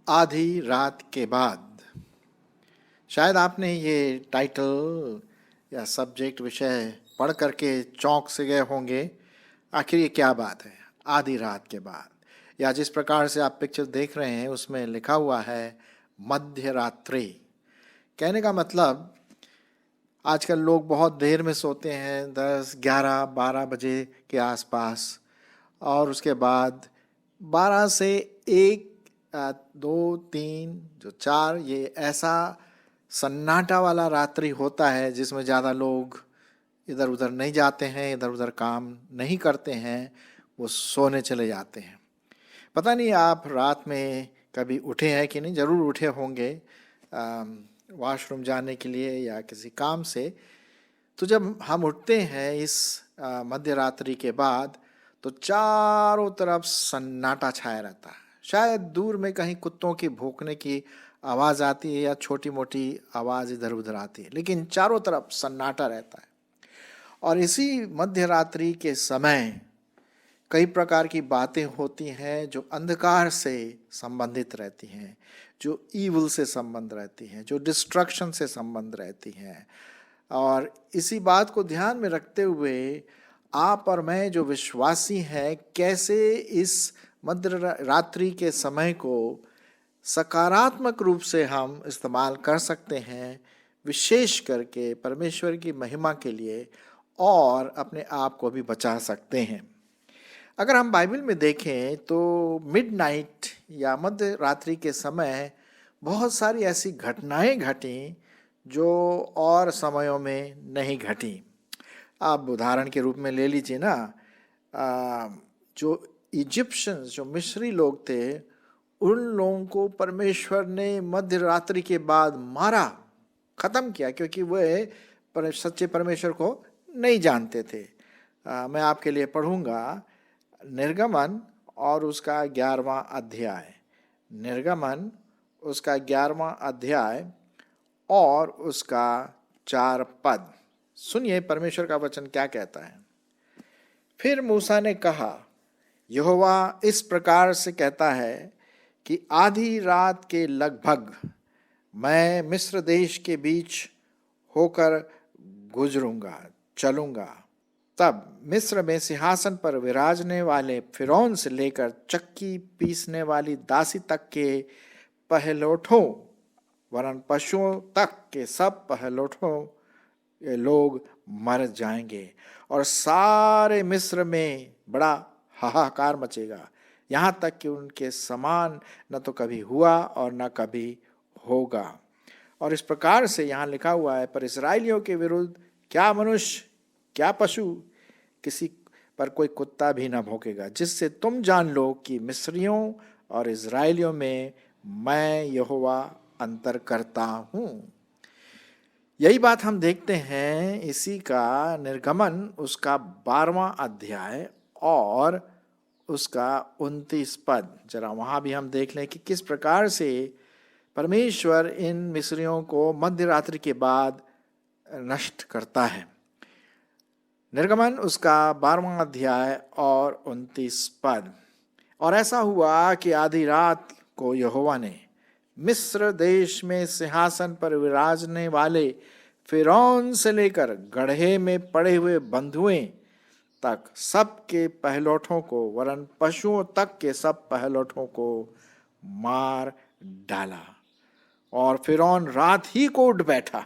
आधी रात के बाद। शायद आपने ये टाइटल या सब्जेक्ट विषय पढ़ करके चौंक से गए होंगे। आखिर ये क्या बात है, आधी रात के बाद? या जिस प्रकार से आप पिक्चर देख रहे हैं उसमें लिखा हुआ है मध्य रात्रि। कहने का मतलब आजकल लोग बहुत देर में सोते हैं, 10, 11, 12 बजे के आसपास, और उसके बाद 12 से 1, 2, 3, जो 4, ये ऐसा सन्नाटा वाला रात्रि होता है जिसमें ज़्यादा लोग इधर उधर नहीं जाते हैं, इधर उधर काम नहीं करते हैं, वो सोने चले जाते हैं। पता नहीं आप रात में कभी उठे हैं कि नहीं, ज़रूर उठे होंगे वॉशरूम जाने के लिए या किसी काम से। तो जब हम उठते हैं इस मध्य रात्रि के बाद, तो चारों तरफ सन्नाटा छाया रहता है। शायद दूर में कहीं कुत्तों की भौंकने की आवाज़ आती है या छोटी मोटी आवाज़ इधर उधर आती है, लेकिन चारों तरफ सन्नाटा रहता है। और इसी मध्य रात्रि के समय कई प्रकार की बातें होती हैं जो अंधकार से संबंधित रहती हैं, जो ईविल से संबंध रहती हैं, जो डिस्ट्रक्शन से संबंध रहती हैं। और इसी बात को ध्यान में रखते हुए आप और मैं जो विश्वासी हैं, कैसे इस मध्य रात्रि के समय को सकारात्मक रूप से हम इस्तेमाल कर सकते हैं, विशेष करके परमेश्वर की महिमा के लिए, और अपने आप को भी बचा सकते हैं। अगर हम बाइबल में देखें तो मिडनाइट या मध्य रात्रि के समय बहुत सारी ऐसी घटनाएं घटी जो और समयों में नहीं घटी। आप उदाहरण के रूप में ले लीजिए ना, जो इजिप्शियंस, जो मिस्री लोग थे, उन लोगों को परमेश्वर ने मध्य रात्रि के बाद मारा, ख़त्म किया, क्योंकि वे सच्चे परमेश्वर को नहीं जानते थे। मैं आपके लिए पढ़ूंगा निर्गमन और उसका 11वां अध्याय। निर्गमन उसका 11वां अध्याय और उसका 4 पद। सुनिए परमेश्वर का वचन क्या कहता है। फिर मूसा ने कहा, यहोवा इस प्रकार से कहता है कि आधी रात के लगभग मैं मिस्र देश के बीच होकर गुजरूंगा, चलूंगा। तब मिस्र में सिंहासन पर विराजने वाले फिरौन से लेकर चक्की पीसने वाली दासी तक के पहलौठों, वरन पशुओं तक के सब पहलौठों ये लोग मर जाएंगे, और सारे मिस्र में बड़ा हाहाकार मचेगा, यहाँ तक कि उनके समान न तो कभी हुआ और न कभी होगा। और इस प्रकार से यहाँ लिखा हुआ है, पर इस्राएलियों के विरुद्ध क्या मनुष्य, क्या पशु, किसी पर कोई कुत्ता भी न भौंकेगा, जिससे तुम जान लो कि मिस्रियों और इस्राएलियों में मैं यहोवा अंतर करता हूँ। यही बात हम देखते हैं इसी का निर्गमन उसका 12वां अध्याय और उसका 29 पद। जरा वहाँ भी हम देख लें कि किस प्रकार से परमेश्वर इन मिस्रियों को मध्य रात्रि के बाद नष्ट करता है। निर्गमन उसका 12वां अध्याय और 29 पद। और ऐसा हुआ कि आधी रात को यहोवा ने मिस्र देश में सिंहासन पर विराजने वाले फिरौन से लेकर गड्ढे में पड़े हुए बंधुएं तक सबके पहलौठों को, वरन पशुओं तक के सब पहलौठों को मार डाला। और फिरौन रात ही को उठ बैठा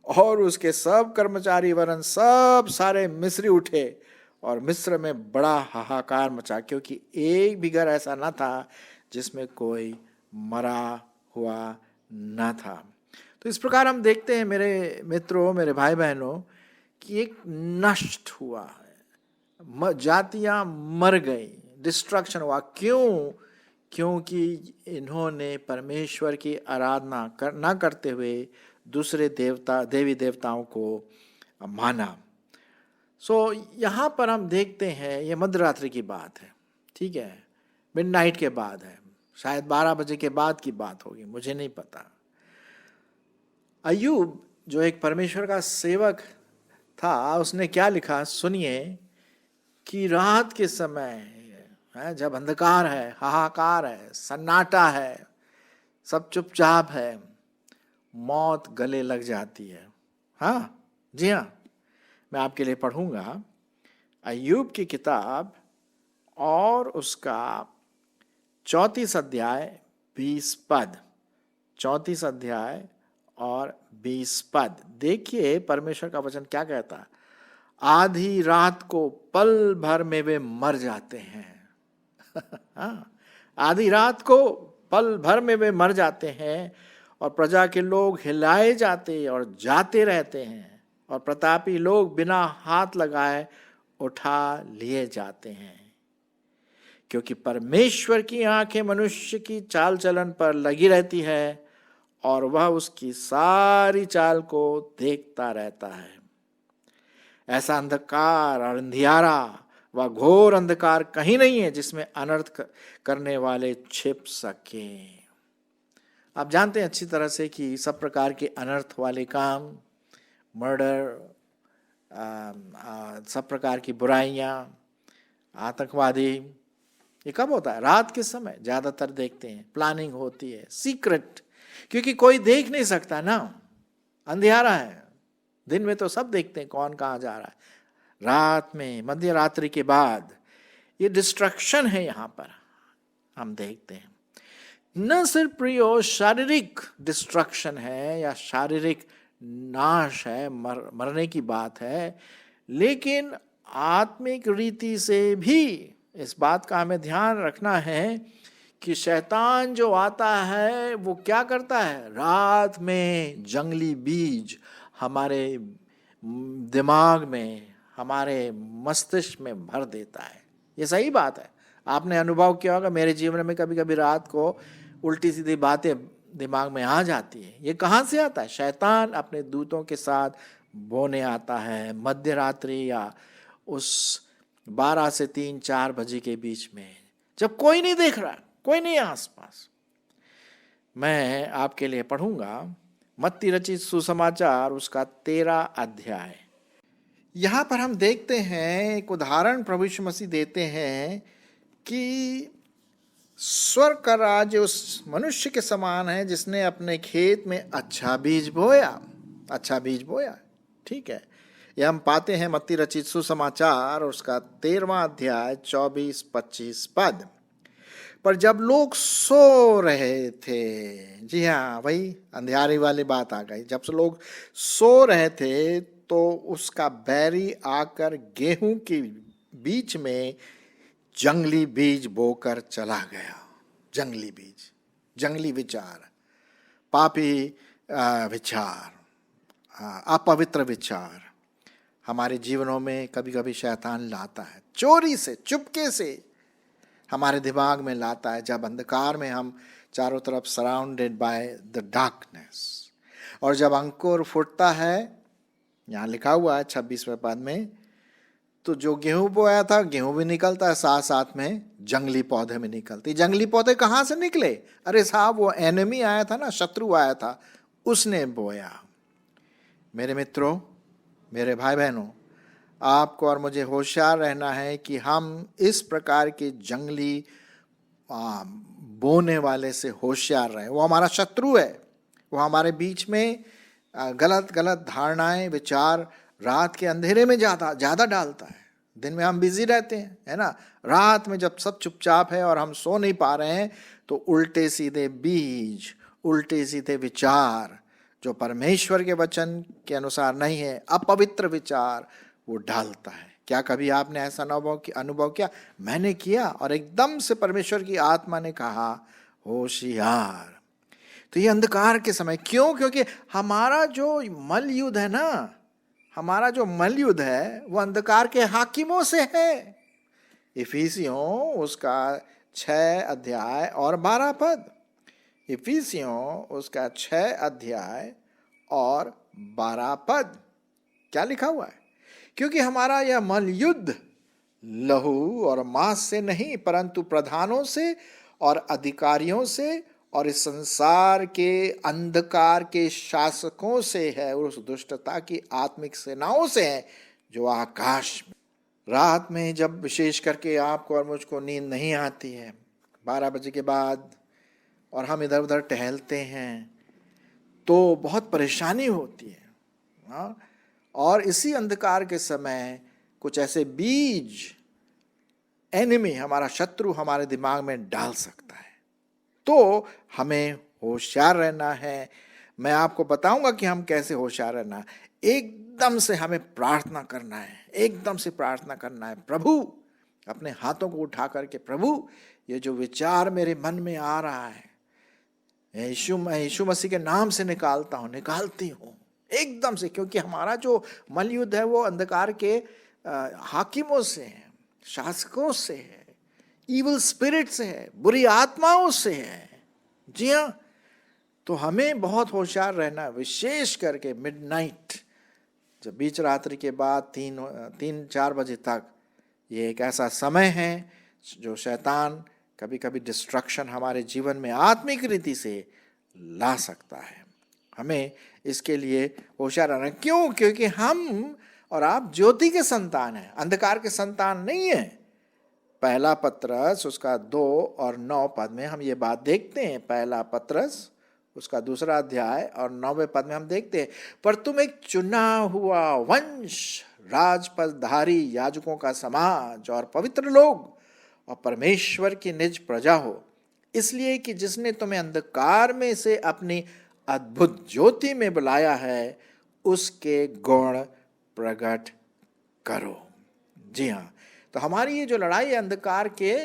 और उसके सब कर्मचारी वरन सब सारे मिस्री उठे, और मिस्र में बड़ा हाहाकार मचा, क्योंकि एक भी घर ऐसा न था जिसमें कोई मरा हुआ न था। तो इस प्रकार हम देखते हैं मेरे मित्रों, मेरे भाई बहनों, कि एक नष्ट हुआ है, जातियां मर गई, डिस्ट्रक्शन हुआ। क्यों? क्योंकि इन्होंने परमेश्वर की आराधना न करते हुए दूसरे देवी देवताओं को माना। यहाँ पर हम देखते हैं ये मध्यरात्रि की बात है, ठीक है, मिडनाइट के बाद है, शायद 12 बजे के बाद की बात होगी, मुझे नहीं पता। अय्यूब जो एक परमेश्वर का सेवक था, उसने क्या लिखा सुनिए, कि रात के समय है, जब अंधकार है, हाहाकार है, सन्नाटा है, सब चुपचाप है, मौत गले लग जाती है। हाँ जी हाँ, मैं आपके लिए पढ़ूंगा अय्यूब की किताब और उसका 34 अध्याय 20 पद। 34 अध्याय और 20 पद देखिए परमेश्वर का वचन क्या कहता है। आधी रात को पल भर में वे मर जाते हैं। हाँ, आधी रात को पल भर में वे मर जाते हैं, और प्रजा के लोग हिलाए जाते और जाते रहते हैं, और प्रतापी लोग बिना हाथ लगाए उठा लिए जाते हैं। क्योंकि परमेश्वर की आंखें मनुष्य की चाल चलन पर लगी रहती है, और वह उसकी सारी चाल को देखता रहता है। ऐसा अंधकार और अंधियारा व घोर अंधकार कहीं नहीं है जिसमें अनर्थ करने वाले छिप सके। आप जानते हैं अच्छी तरह से कि सब प्रकार के अनर्थ वाले काम, मर्डर, सब प्रकार की बुराइयां, आतंकवादी, ये कब होता है? रात के समय ज्यादातर देखते हैं। प्लानिंग होती है सीक्रेट, क्योंकि कोई देख नहीं सकता ना, अंधियारा है। दिन में तो सब देखते हैं कौन कहाँ जा रहा है, रात में, मध्य रात्रि के बाद ये डिस्ट्रक्शन है। यहाँ पर हम देखते हैं न सिर्फ प्रियो शारीरिक डिस्ट्रक्शन है या शारीरिक नाश है, मरने की बात है, लेकिन आत्मिक रीति से भी इस बात का हमें ध्यान रखना है कि शैतान जो आता है वो क्या करता है, रात में जंगली बीज हमारे दिमाग में, हमारे मस्तिष्क में भर देता है। ये सही बात है। आपने अनुभव किया होगा, मेरे जीवन में कभी कभी रात को उल्टी सीधी बातें दिमाग में आ जाती है। ये कहाँ से आता है? शैतान अपने दूतों के साथ बोने आता है मध्य रात्रि या उस 12 से 3-4 बजे के बीच में, जब कोई नहीं देख रहा, कोई नहीं आसपास। मैं आपके लिए पढ़ूंगा मत्ती रचित सुसमाचार उसका 13 अध्याय। यहां पर हम देखते हैं एक उदाहरण प्रभु यीशु मसीह देते हैं कि स्वर्ग का राज्य उस मनुष्य के समान है जिसने अपने खेत में अच्छा बीज बोया। अच्छा बीज बोया, ठीक है। यह हम पाते हैं मत्ती रचित सुसमाचार उसका 13वां अध्याय 24-25 पद। पर जब लोग सो रहे थे, जी हाँ, वही अंधियारी वाली बात आ गई। जब लोग सो रहे थे तो उसका बैरी आकर गेहूं के बीच में जंगली बीज बोकर चला गया। जंगली बीज, जंगली विचार, पापी विचार, अपवित्र विचार हमारे जीवनों में कभी कभी शैतान लाता है, चोरी से, चुपके से हमारे दिमाग में लाता है, जब अंधकार में हम चारों तरफ सराउंडेड बाय द डार्कनेस। और जब अंकुर फूटता है, यहाँ लिखा हुआ है 26वें पद में, तो जो गेहूं बोया था गेहूं भी निकलता है, साथ साथ में जंगली पौधे में निकलते। जंगली पौधे कहाँ से निकले? अरे साहब, वो एनिमी आया था ना, शत्रु आया था, उसने बोया। मेरे मित्रों, मेरे भाई बहनों, आपको और मुझे होशियार रहना है कि हम इस प्रकार के जंगली बोने वाले से होशियार रहें। वो हमारा शत्रु है। वो हमारे बीच में गलत गलत धारणाएं, विचार रात के अंधेरे में ज़्यादा डालता है। दिन में हम बिजी रहते हैं, है ना। रात में जब सब चुपचाप है और हम सो नहीं पा रहे हैं, तो उल्टे सीधे बीज, उल्टे सीधे विचार जो परमेश्वर के वचन के अनुसार नहीं है, अपवित्र विचार वो डालता है। क्या कभी आपने ऐसा अनुभव किया? मैंने किया, और एकदम से परमेश्वर की आत्मा ने कहा होशियार। तो ये अंधकार के समय, क्यों? क्योंकि हमारा जो मल युद्ध है ना, हमारा जो मल युद्ध है वो अंधकार के हाकिमों से है। इफिसियों उसका 6 अध्याय और 12 पद। इफिसियों उसका 6 अध्याय और 12 पद क्या लिखा हुआ है? क्योंकि हमारा यह मल युद्ध लहू और मांस से नहीं, परंतु प्रधानों से और अधिकारियों से और इस संसार के अंधकार के शासकों से है, उस दुष्टता की आत्मिक सेनाओं से है जो आकाश में। रात में जब विशेष करके आपको और मुझको नींद नहीं आती है 12 बजे के बाद, और हम इधर उधर टहलते हैं, तो बहुत परेशानी होती है। हाँ, और इसी अंधकार के समय कुछ ऐसे बीज एनिमी, हमारा शत्रु, हमारे दिमाग में डाल सकता है। तो हमें होशियार रहना है। मैं आपको बताऊंगा कि हम कैसे होशियार रहना है। एकदम से हमें प्रार्थना करना है, एकदम से प्रार्थना करना है। प्रभु, अपने हाथों को उठा करके, प्रभु ये जो विचार मेरे मन में आ रहा है, यीशु मसीह के नाम से निकालता हूँ, निकालती हूँ एकदम से। क्योंकि हमारा जो मलयुद्ध है वो अंधकार के हाकिमों से है, शासकों से है, इविल स्पिरिट से है, बुरी आत्माओं से है। जी हाँ, तो हमें बहुत होशियार रहना है, विशेष करके मिडनाइट, जब बीच रात्रि के बाद 3-4 बजे तक। ये एक ऐसा समय है जो शैतान कभी कभी डिस्ट्रक्शन हमारे जीवन में आत्मिक रीति से ला सकता है। हमें इसके लिए होशियार रहना। क्यों? क्योंकि हम और आप ज्योति के संतान हैं, अंधकार के संतान नहीं है। पहला पत्रस उसका 2 और 9 पद में हम ये बात देखते हैं। पहला पत्रस उसका 2 अध्याय और 9वें पद में हम देखते हैं, पर तुम एक चुना हुआ वंश, राजपदधारी याजकों का समाज और पवित्र लोग और परमेश्वर की निज प्रजा हो, इसलिए कि जिसने तुम्हें अंधकार में से अपनी अद्भुत ज्योति में बुलाया है, उसके गुण प्रकट करो। जी हाँ, तो हमारी ये जो लड़ाई है अंधकार के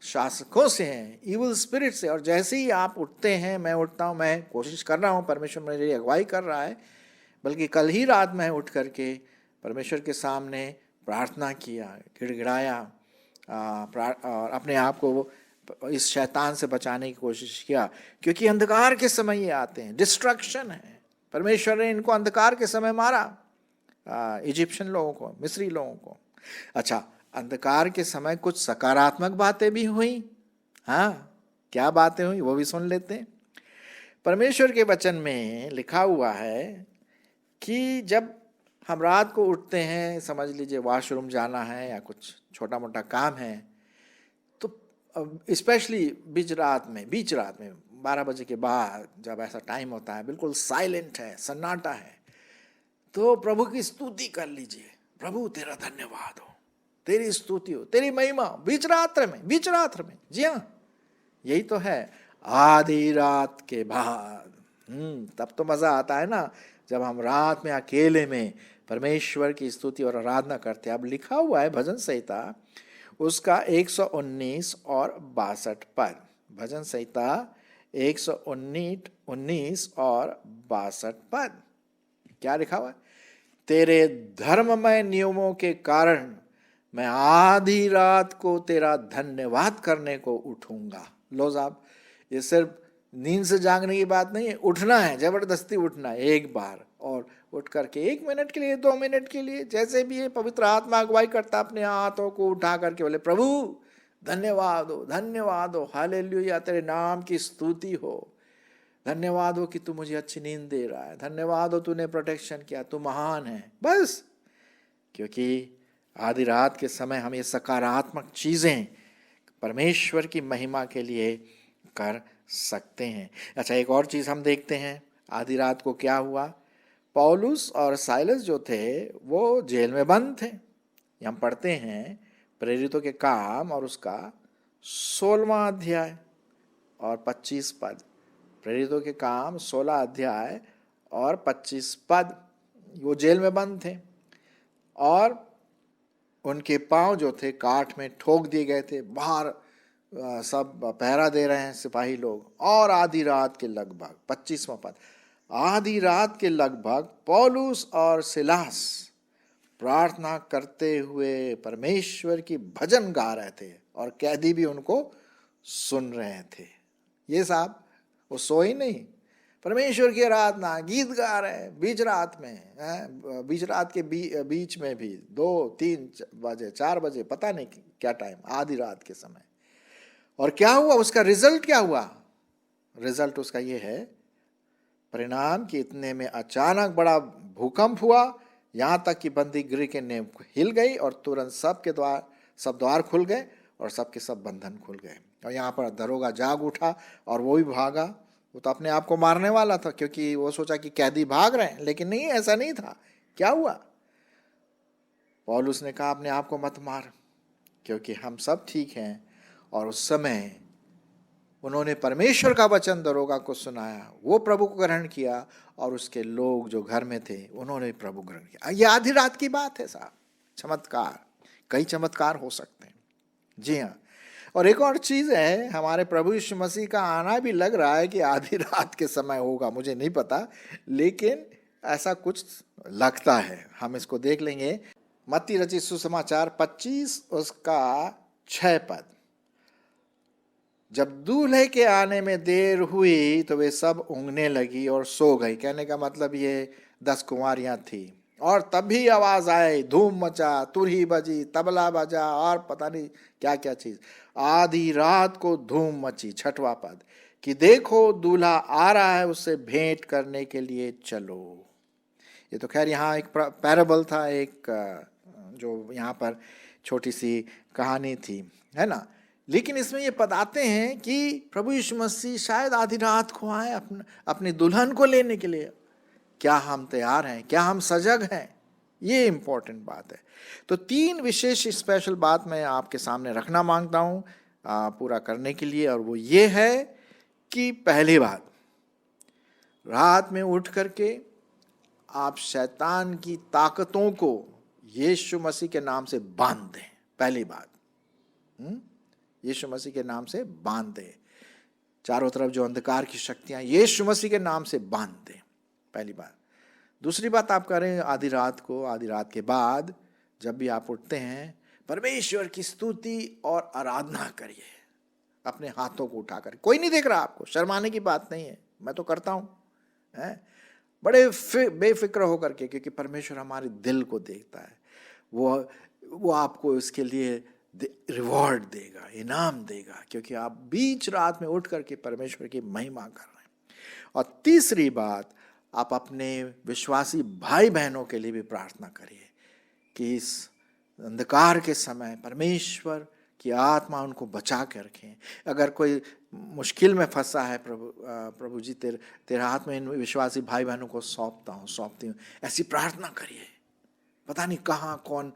शासकों से है, इविल स्पिरिट से। और जैसे ही आप उठते हैं, मैं उठता हूँ, मैं कोशिश कर रहा हूँ, परमेश्वर मेरी अगुवाई कर रहा है, बल्कि कल ही रात मैं उठ करके परमेश्वर के सामने प्रार्थना किया, गिड़गिड़ाया, और अपने आप को इस शैतान से बचाने की कोशिश किया। क्योंकि अंधकार के समय ये आते हैं, डिस्ट्रक्शन है। परमेश्वर ने इनको अंधकार के समय मारा, इजिप्शियन लोगों को, मिस्री लोगों को। अच्छा, अंधकार के समय कुछ सकारात्मक बातें भी हुई। हाँ, क्या बातें हुई वो भी सुन लेते हैं। परमेश्वर के वचन में लिखा हुआ है कि जब हम रात को उठते हैं, समझ लीजिए वॉशरूम जाना है या कुछ छोटा मोटा काम है, तो स्पेशली बीच रात में 12 बजे के बाद जब ऐसा टाइम होता है, बिल्कुल साइलेंट है, सन्नाटा है, तो प्रभु की स्तुति कर लीजिए। प्रभु तेरा धन्यवाद हो, तेरी स्तुति हो, तेरी महिमा, बीच रात्र में। जी हाँ, यही तो है आधी रात के बाद। तब तो मजा आता है ना, जब हम रात में अकेले में परमेश्वर की स्तुति और आराधना करते हैं। अब लिखा हुआ है भजन संहिता उसका 119 और 62 पद। भजन संहिता 119 और 62 पद क्या लिखा हुआ है? तेरे धर्ममय नियमों के कारण मैं आधी रात को तेरा धन्यवाद करने को उठूंगा। लो साहब, ये सिर्फ नींद से जागने की बात नहीं है, उठना है, जबरदस्ती उठना है एक बार, और उठ करके 1 मिनट के लिए, 2 मिनट के लिए, जैसे भी ये पवित्र आत्मा अगुवाई करता, अपने हाथों को उठा करके बोले, प्रभु धन्यवाद हो, हालेलुया, तेरे नाम की स्तुति हो, धन्यवाद हो कि तू मुझे अच्छी नींद दे रहा है, धन्यवाद हो तूने प्रोटेक्शन किया, तू महान है। बस, क्योंकि आधी रात के समय हम ये सकारात्मक चीजें परमेश्वर की महिमा के लिए कर सकते हैं। अच्छा, एक और चीज हम देखते हैं, आधी रात को क्या हुआ। पौलुस और साइलस जो थे वो जेल में बंद थे। हम पढ़ते हैं प्रेरितों के काम और उसका 16वां अध्याय और 25 पद। प्रेरितों के काम 16 अध्याय और 25 पद। वो जेल में बंद थे और उनके पांव जो थे काठ में ठोक दिए गए थे। बाहर सब पहरा दे रहे हैं सिपाही लोग। और आधी रात के लगभग, 25वां पद, आधी रात के लगभग पौलुस और सिलास प्रार्थना करते हुए परमेश्वर की भजन गा रहे थे और कैदी भी उनको सुन रहे थे। ये साहब वो सोए नहीं, परमेश्वर की आराधना, गीत गा रहे हैं बीच रात में, बीच रात के बीच में भी 2-3 बजे 4 बजे, पता नहीं क्या टाइम, आधी रात के समय। और क्या हुआ, उसका रिजल्ट क्या हुआ? रिजल्ट उसका ये है, परिणाम कि इतने में अचानक बड़ा भूकंप हुआ, यहाँ तक कि बंदी गृह के नेम हिल गई और तुरंत सब द्वार खुल गए और सबके सब बंधन खुल गए। और यहाँ पर दरोगा जाग उठा और वो भी भागा। वो तो अपने आप को मारने वाला था, क्योंकि वो सोचा कि कैदी भाग रहे हैं, लेकिन नहीं, ऐसा नहीं था। क्या हुआ? पौलुस ने कहा अपने आप को मत मार, क्योंकि हम सब ठीक हैं। और उस समय उन्होंने परमेश्वर का वचन दरोगा को सुनाया, वो प्रभु को ग्रहण किया और उसके लोग जो घर में थे उन्होंने प्रभु ग्रहण किया। ये आधी रात की बात है साहब, चमत्कार, कई चमत्कार हो सकते हैं। जी हाँ। और एक और चीज है, हमारे प्रभु यीशु मसीह का आना भी लग रहा है कि आधी रात के समय होगा, मुझे नहीं पता, लेकिन ऐसा कुछ लगता है। हम इसको देख लेंगे। मत्ती रचित सुसमाचार 25 उसका 6 पद। जब दूल्हे के आने में देर हुई तो वे सब ऊँघने लगी और सो गई। कहने का मतलब ये 10 कुंवारियां थी। और तभी आवाज आई, धूम मचा, तुरही बजी, तबला बजा और पता नहीं क्या क्या चीज। आधी रात को धूम मची, 6वां पद, कि देखो दूल्हा आ रहा है, उससे भेंट करने के लिए चलो। ये तो खैर यहाँ एक पैराबल था, एक जो यहाँ पर छोटी सी कहानी थी, है ना। लेकिन इसमें ये बताते हैं कि प्रभु यीशु मसीह शायद आधी रात को आए अपनी दुल्हन को लेने के लिए। क्या हम तैयार हैं? क्या हम सजग हैं? ये इंपॉर्टेंट बात है। तो 3 विशेष स्पेशल बात मैं आपके सामने रखना मांगता हूँ पूरा करने के लिए। और वो ये है कि पहली बात, रात में उठ करके आप शैतान की ताकतों को यीशु मसीह के नाम से बांध दें। पहली बात, यीशु मसीह के नाम से बांध दें। चारों तरफ जो अंधकार की शक्तियां, यीशु मसीह के नाम से बांध दें, पहली बात। दूसरी बात आप करें, आधी रात को, आधी रात के बाद जब भी आप उठते हैं, परमेश्वर की स्तुति और आराधना करिए अपने हाथों को उठाकर। कोई नहीं देख रहा आपको, शर्माने की बात नहीं है, मैं तो करता हूँ, है बड़े बेफिक्र होकर के, क्योंकि परमेश्वर हमारे दिल को देखता है। वो आपको इसके लिए रिवॉर्ड देगा, इनाम देगा, क्योंकि आप बीच रात में उठ करके परमेश्वर की महिमा कर रहे हैं। और तीसरी बात, आप अपने विश्वासी भाई बहनों के लिए भी प्रार्थना करिए कि इस अंधकार के समय परमेश्वर की आत्मा उनको बचा के रखें। अगर कोई मुश्किल में फंसा है, प्रभु जी तेरे हाथ में इन विश्वासी भाई बहनों को सौंपती हूँ, ऐसी प्रार्थना करिए। पता नहीं कहाँ कौन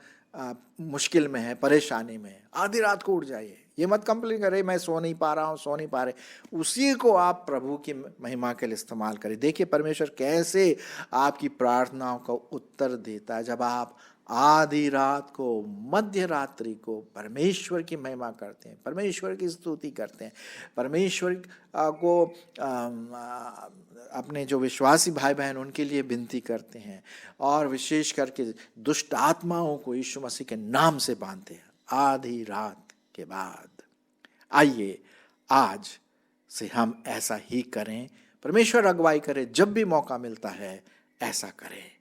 मुश्किल में है, परेशानी में है, आधी रात को उठ जाइए। ये मत कंप्लेन करे मैं सो नहीं पा रहा हूँ, सो नहीं पा रहे। उसी को आप प्रभु की महिमा के लिए इस्तेमाल करें। देखिए परमेश्वर कैसे आपकी प्रार्थनाओं का उत्तर देता है जब आप आधी रात को, मध्य रात्रि को परमेश्वर की महिमा करते हैं, परमेश्वर की स्तुति करते हैं, परमेश्वर को अपने जो विश्वासी भाई बहन उनके लिए विनती करते हैं, और विशेष करके दुष्ट आत्माओं को यीशु मसीह के नाम से बांधते हैं आधी रात के बाद। आइए आज से हम ऐसा ही करें, परमेश्वर अगुवाई करे, जब भी मौका मिलता है ऐसा करें।